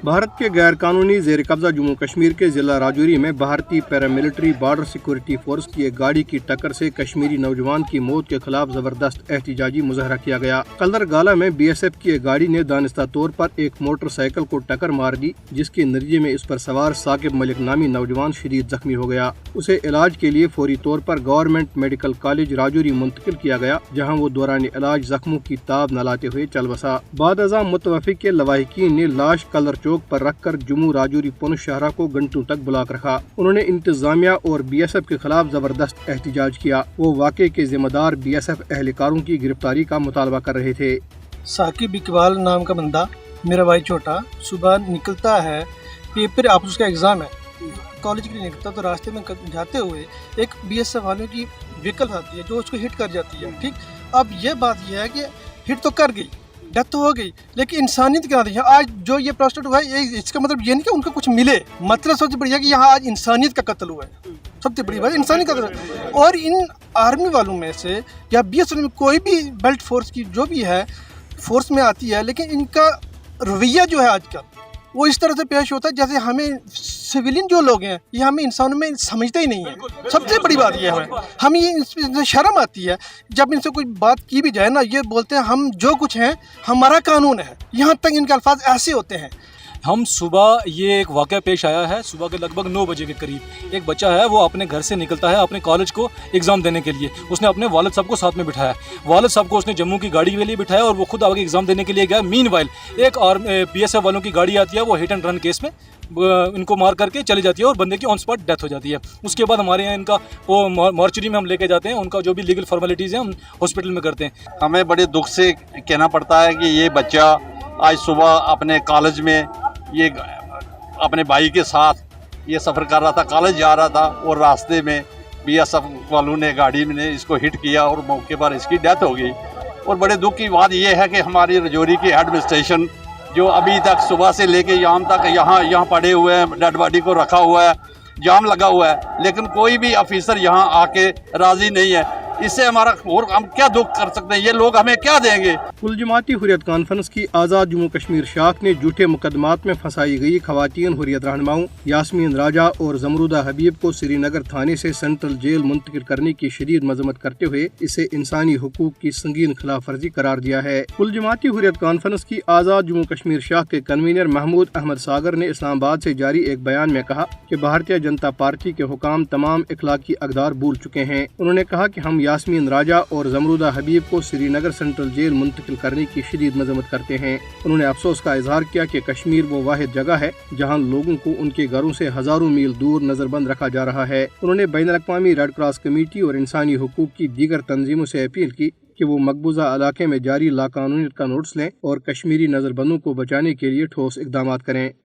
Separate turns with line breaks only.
भारत के गैर कानूनी जेर कब्जा जम्मू कश्मीर के जिला राजौरी में भारतीय पैरामिलिट्री बॉर्डर सिक्योरिटी फोर्स की एक गाड़ी की टक्कर से कश्मीरी नौजवान की मौत के खिलाफ जबरदस्त एहतजाजी मुजाहरा किया गया। कलरगाला में BSF की एक गाड़ी ने दानिस्ता तौर पर एक मोटरसाइकिल को टक्कर मार दी, जिसके नतीजे में इस पर सवार साकिब मलिक नामी नौजवान शदीद जख्मी हो गया। उसे इलाज के लिए फौरी तौर पर गवर्नमेंट मेडिकल कॉलेज राजौरी मुंतकिल किया गया, जहाँ वो दौरान इलाज जख्मों की ताब न लाते हुए चल बसा। बाद अज़ां मुतवफ़ी के लवाहिकीन ने लाश कलर चौक पर रखकर जम्मू राजौरी पुंछ शाहरा को घंटों तक ब्लॉक रखा। उन्होंने इंतजामिया और BSF के खिलाफ जबरदस्त एहतजाज किया। वो वाक़े के जिम्मेदार BSF एहलकारों की गिरफ्तारी का मुतालबा कर रहे थे।
साकिब इकबाल नाम का बंदा, मेरा भाई छोटा, सुबह निकलता है, पेपर आप उसका एग्ज़ाम है, कॉलेज के लिए निकलता तो रास्ते में जाते हुए एक BSF वालों की व्हीकल आती है जो उसको हिट कर जाती है। ठीक, अब ये बात यह है कि हिट तो कर गई, डेथ तो हो गई, लेकिन इंसानियत क्या है। आज जो ये प्रोस्टेट हुआ है, इसका मतलब ये नहीं कि उनको कुछ मिले, मतलब सबसे बढ़िया कि यहाँ आज इंसानियत का कत्ल हुआ है। सबसे बड़ी बात इंसानियत का कत्ल। और इन आर्मी वालों में से या BSF में कोई भी बेल्ट फोर्स की जो भी है फोर्स में आती है, लेकिन इनका रवैया जो है आजकल वो इस तरह से पेश होता है जैसे हमें सिविलियन जो लोग हैं ये हमें इंसानों में समझते ही नहीं है। सबसे बड़ी बात ये है, हमें ये शर्म आती है जब इनसे कोई बात की भी जाए ना, ये बोलते हैं हम जो कुछ हैं हमारा कानून है। यहाँ तक इनके अल्फाज ऐसे होते हैं।
हम सुबह ये एक वाक़या पेश आया है, सुबह के लगभग 9 बजे के करीब एक बच्चा है, वो अपने घर से निकलता है अपने कॉलेज को एग्ज़ाम देने के लिए। उसने अपने वालिद साहब को साथ में बिठाया, वालिद साहब को उसने जम्मू की गाड़ी के लिए बिठाया और वो खुद आगे एग्ज़ाम देने के लिए गया। मीनवाइल एक BSF वालों की गाड़ी आती है, वो हिट एंड रन केस में इनको मार करके चली जाती है और बंदे की ऑन स्पॉट डेथ हो जाती है। उसके बाद हमारे यहाँ इनका वो मॉर्चरी में हम लेके जाते हैं, उनका जो भी लीगल फॉर्मेलिटीज़ हैं हम हॉस्पिटल में करते हैं।
हमें बड़े दुख से कहना पड़ता है कि ये बच्चा आज सुबह अपने कॉलेज में ये अपने भाई के साथ ये सफ़र कर रहा था, कॉलेज जा रहा था और रास्ते में BSF वालों ने गाड़ी में इसको हिट किया और मौके पर इसकी डेथ हो गई। और बड़े दुख की बात यह है कि हमारी राजौरी की एडमिनिस्ट्रेशन जो अभी तक सुबह से लेके शाम तक यहाँ पड़े हुए हैं, डेड बॉडी को रखा हुआ है, जाम लगा हुआ है, लेकिन कोई भी ऑफिसर यहाँ आके राज़ी नहीं है। इससे हमारा और हम क्या दुख कर सकते हैं, ये लोग हमें क्या देंगे।
कुल जमाती हुर्रियत कॉन्फ्रेंस की आज़ाद जम्मू कश्मीर शाख ने झूठे मुकदमात में फंसाई गई खवातीन हुर्रियत रहनुमाओं यास्मीन राजा और जमरूदा हबीब को श्रीनगर थाने से सेंट्रल जेल मुंतकिल करने की शदीद मजम्मत करते हुए इसे इंसानी हुकूक की संगीन खिलाफ वर्जी करार दिया है। कुल जमाती हुर्रियत कॉन्फ्रेंस की आज़ाद जम्मू कश्मीर शाख के कन्वीनर महमूद अहमद सागर ने इस्लामाबाद से जारी एक बयान में कहा कि भारतीय जनता पार्टी के हुकाम तमाम इखलाकी अक़दार भूल चुके हैं। उन्होंने कहा कि हम यास्मीन राजा और जमरूदा हबीब को श्रीनगर सेंट्रल जेल मुंतकिल करने की शदीद मजम्मत करते हैं। उन्होंने अफसोस का इजहार किया कि कश्मीर वो वाहिद जगह है जहां लोगों को उनके घरों से हजारों मील दूर नजरबंद रखा जा रहा है। उन्होंने बैनुल अक़वामी रेड क्रॉस कमेटी और इंसानी हुकूक की दीगर तंजीमों से अपील की कि वो मकबूजा इलाके में जारी लाकानूनियत का नोटिस लें और कश्मीरी नजरबंदों को बचाने के लिए ठोस इक़दाम करें।